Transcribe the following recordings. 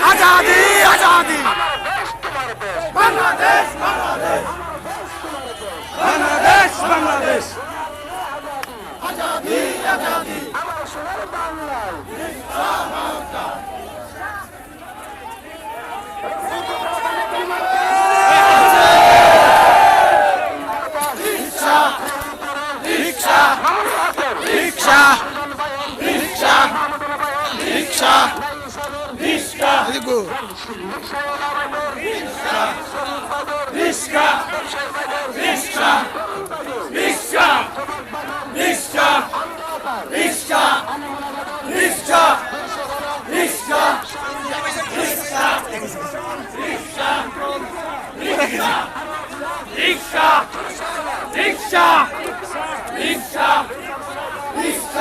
आजादी आजादी बांग्लादेश बांग्लादेश बांग्लादेश बांग्लादेश आजादी आजादी আমার সোনার বাংলা রিকশা রিকশা রিকশা রিকশা রিকশা এদিকে রিকশা রিকশা রিকশা রিকশা রিকশা রিকশা রিকশা রিকশা রিকশা রিকশা রিকশা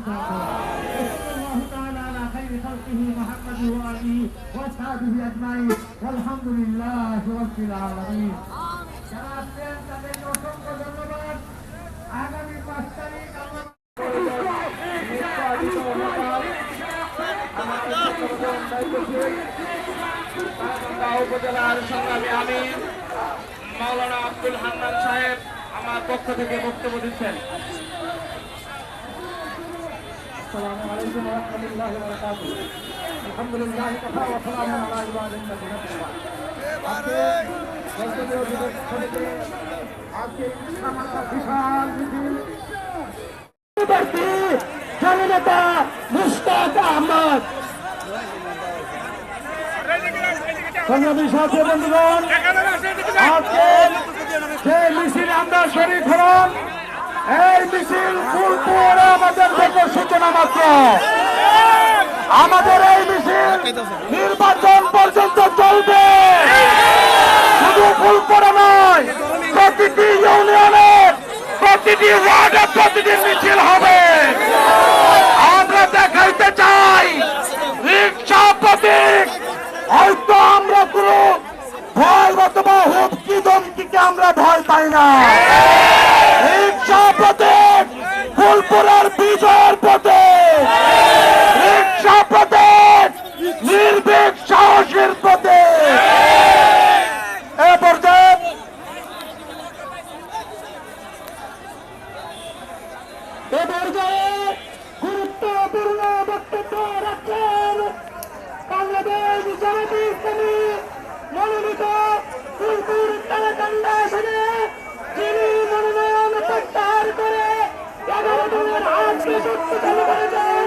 الله تعالى على خير خلقه محمد وآله وصحبه أجمعين والحمد لله رب العالمين যারা আসছেন তাদেরকে অসংখ্য ধন্যবাদ আগামী 5 তারিখ উপজেলার সংগ্রামী আমির মাওলানা আব্দুল হান্নান সাহেব আমার পক্ষ থেকে বক্তব্য দিচ্ছেন। السلام عليكم ورحمة الله وبركاته الحمد لله كفى وسلام على عباد الذين স্বাধীনতা মুশতাক আহমদ সংগ্রামী সাথী বন্ধুগণ, আজকে যে মিছিল আমরা শরীক হলাম, এই মিছিল ফুলপুর আমাদের থেকে সূচনা মাত্র। আমাদের এই মিছিল নির্বাচন পর্যন্ত চলবে, শুধু ফুলপুরে নয়, প্রতিটি ইউনিয়নে প্রতিটি ওয়ার্ডে প্রতিটি মিছিল হবে। আমরা দেখাইতে চাই রিক্সা প্রতীক, হয়তো আমরা কোনো ভয় অথবা হুমকি ধমকিকে আমরা ভয় পাই না। রিক্সা প্রতীক ফুলপুরের বিজয়ের প্রতীক, রিক্সা প্রতীক নির্ভীক সাহসের প্রতীক। এ পর্যায়ে গুরুত্বপূর্ণ বক্তব্য রাখছেন বাংলাদেশ জামাতে ইসলামী মনোনীত ফুলপুর কালাকান্দা আসনে যিনি মনোনয়ন প্রত্যাহার করে 11 জনের আজকে সত্য চালু করেছেন